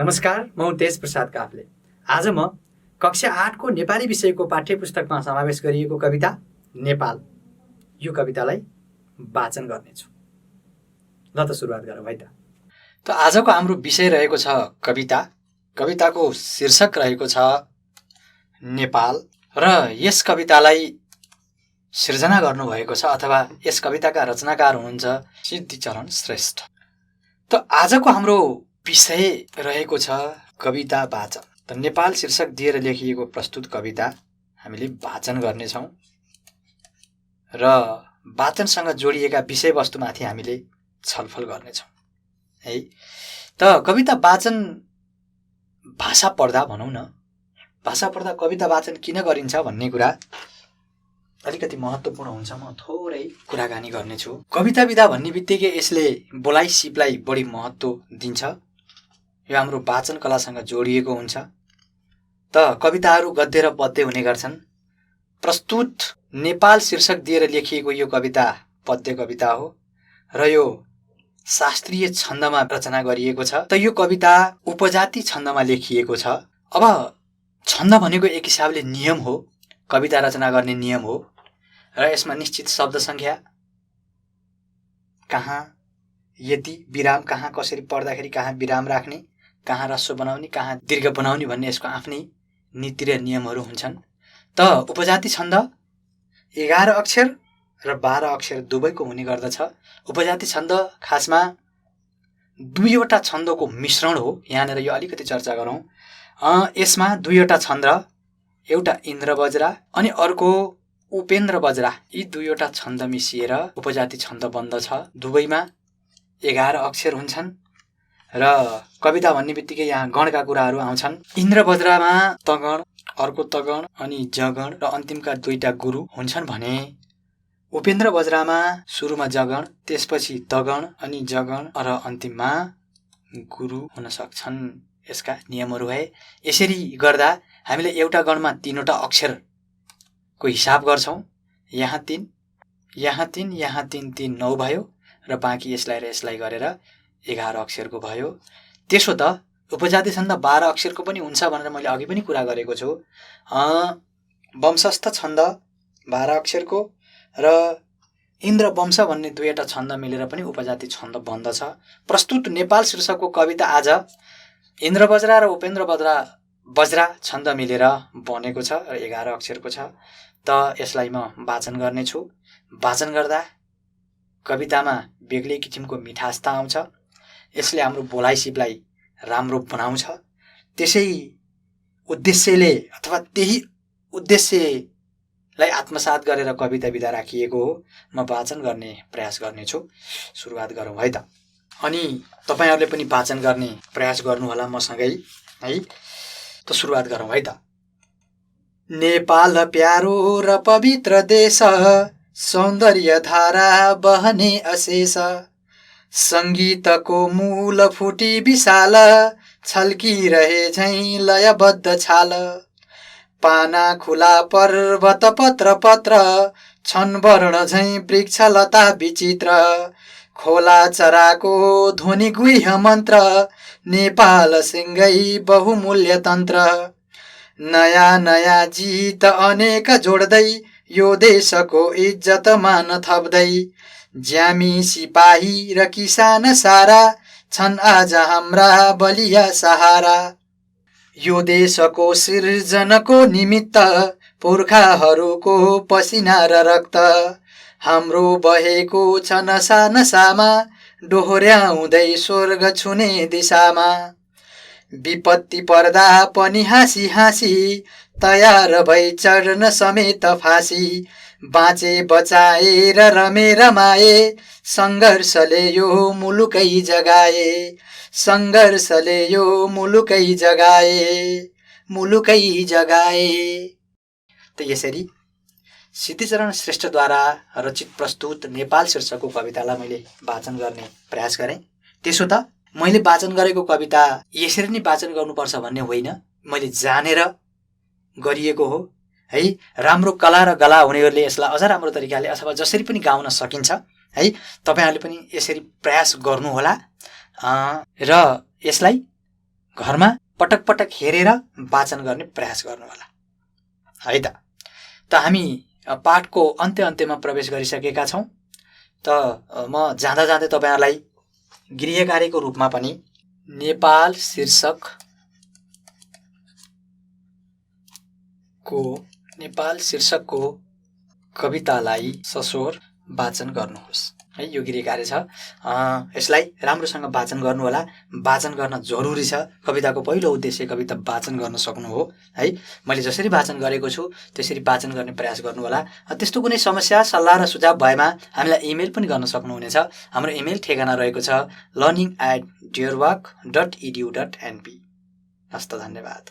नमस्कार, म तेज प्रसाद काफले। आज म कक्षा 8 को नेपाली विषयको पाठ्यपुस्तकमा समावेश गरिएको कविता नेपाल, यो कवितालाई वाचन गर्नेछु। ल त सुरुवात गरौँ है त। आजको हाम्रो विषय रहेको छ कविता। कविताको शीर्षक रहेको छ नेपाल र यस कवितालाई सिर्जना गर्नुभएको छ अथवा यस कविताका रचनाकार हुनुहुन्छ सिद्धिचरण श्रेष्ठ। त आजको हाम्रो विषय रहेको छ कविता वाचन। त नेपाल शीर्षक दिएर लेखिएको प्रस्तुत कविता हामीले वाचन गर्नेछौँ र वाचनसँग जोडिएका विषयवस्तुमाथि हामीले छलफल गर्नेछौँ है। त कविता वाचन भाषा पढ्दा भनौँ न, भाषा पढ्दा कविता वाचन किन गरिन्छ भन्ने कुरा अलिकति महत्त्वपूर्ण हुन्छ। म थोरै कुराकानी गर्नेछु। कविता विधा भन्ने बित्तिकै यसले बोलाइ सिपलाई बढी महत्त्व दिन्छ। यो हाम्रो वाचन कलासँग जोडिएको हुन्छ। त कविताहरू गद्य र पद्य हुने गर्छन्। प्रस्तुत नेपाल शीर्षक दिएर लेखिएको यो कविता पद्य कविता हो र यो शास्त्रीय छन्दमा रचना गरिएको छ। त यो कविता उपजाति छन्दमा लेखिएको छ। अब छन्द भनेको एक हिसाबले नियम हो, कविता रचना गर्ने नियम हो र यसमा निश्चित शब्द सङ्ख्या, कहाँ यति विराम, कहाँ कसरी पढ्दाखेरि कहाँ विराम राख्ने, कहाँ ह्रस्व बनाउने, कहाँ दीर्घ बनाउने भन्ने यसको आफ्नै नीति र नियमहरू हुन्छन्। त उपजाति छन्द 11 अक्षर र 12 अक्षर दुवैको हुने गर्दछ। उपजाति छन्द खासमा दुईवटा छन्दको मिश्रण हो। यहाँनिर यो अलिकति चर्चा गरौँ। यसमा दुईवटा छन्द, एउटा इन्द्र बज्रा अनि अर्को उपेन्द्र बज्रा, यी दुईवटा छन्द मिसिएर उपजाति छन्द बन्दछ। दुवैमा 11 अक्षर हुन्छन् र कविता भन्ने बित्तिकै यहाँ गणका कुराहरू आउँछन्। इन्द्र बज्रामा तगण, अर्को तगण अनि जगण र अन्तिमका दुईटा गुरु हुन्छन् भने उपेन्द्र बज्रामा सुरुमा जगण, त्यसपछि तगण अनि जगण र अन्तिममा गुरु हुन सक्छन्। यसका नियमहरू है। यसरी गर्दा हामीले एउटा गणमा 3वटा अक्षरको हिसाब गर्छौँ। यहाँ 3, यहाँ 3, यहाँ 3, 3 9 भयो र बाँकी यसलाई र यसलाई गरेर 11 अक्षरको भयो। त्यसो त उपजाति छन्द 12 अक्षरको पनि हुन्छ भनेर मैले अघि पनि कुरा गरेको छु। वंशस्थ छन्द 12 अक्षरको र इन्द्र वंश भन्ने दुईवटा छन्द मिलेर पनि उपजाति छन्द बन्दछ। प्रस्तुत नेपाल शीर्षकको कविता आज इन्द्र बज्रा र उपेन्द्र बज्रा छन्द मिलेर बनेको छ र 11 अक्षरको छ। त यसलाई म वाचन गर्नेछु। वाचन गर्दा कवितामा बेग्लै किसिमको मिठासता आउँछ। यसले हाम्रो बोलाइ सिपलाई राम्रो बनाउँछ। त्यसै उद्देश्यले अथवा त्यही उद्देश्यलाई आत्मसात गरेर कविता विधा राखिएको हो। म वाचन गर्ने प्रयास गर्नेछु। सुरुवात गरौँ है त। अनि तपाईहरुले पनि वाचन गर्ने प्रयास गर्नुहोला मसँगै है। त सुरुवात गरौँ है त। नेपाल प्यारो र पवित्र देश, सौन्दर्य धारा बहने अशेष, संगीतको मूल फुटी विशाल, छल्किरहे झैं लयबद्ध छाल, पाना खुला पर्वत पत्र पत्र, छन् वर्ण झैं वृक्ष लता विचित्र, खोला चराको ध्वनि गुह्य मन्त्र, नेपाल सिंगै बहुमूल्य तन्त्र, नयाँ नयाँ जीत अनेक जोड्दै, यो देशको इज्जत मान थप्दै, ज्यामी सिपाही र किसान सारा, छन् आज हाम्रा बलिया सहारा, यो देशको सिर्जनको निमित्त, पुर्खाहरूको पसिना र रक्त, हाम्रो बहेको छ नसा नसामा, डोहोर्याउँदै स्वर्ग छुने दिशामा, विपत्ति पर्दा पनि हाँसी हाँसी, तयार भई चढ्न समेत फाँसी, बाँचे बचाए र रमे रमाए, संघर्षले यो मुलुकै जगाए, संघर्षले यो मुलुकै जगाए, मुलुकै जगाए। त यसरी सिद्धिचरण श्रेष्ठद्वारा रचित प्रस्तुत नेपाल शीर्षकको कवितालाई मैले वाचन गर्ने प्रयास गरेँ। त्यसो त मैले वाचन गरेको कविता यसरी नै वाचन गर्नुपर्छ भन्ने होइन, मैले जानेर गरिएको हो है। राम्रो कला र गला हुनेहरूले यसलाई अझ राम्रो तरिकाले अथवा जसरी पनि गाउन सकिन्छ है। तपाईहरुले पनि यसरी प्रयास गर्नुहोला र यसलाई घरमा पटक पटक हेरेर वाचन गर्ने प्रयास गर्नुहोला है त। हामी पाठको अन्त्यमा प्रवेश गरिसकेका छौँ। त म जाँदा जाँदै तपाईँहरूलाई गृह कार्यको रूपमा पनि नेपाल शीर्षकको कवितालाई सस्वर वाचन गर्नुहोस् है। यो गृह कार्य छ, यसलाई राम्रोसँग वाचन गर्नुहोला। वाचन गर्न जरुरी छ। कविताको पहिलो उद्देश्य कविता वाचन गर्न सक्नु हो है। मैले जसरी वाचन गरेको छु त्यसरी वाचन गर्ने प्रयास गर्नुहोला। त्यस्तो कुनै समस्या सल्लाह र सुझाव भएमा हामीलाई इमेल पनि गर्न सक्नुहुनेछ। हाम्रो इमेल ठेगाना रहेको छ learning@dearwork.edu.np। हस्त धन्यवाद।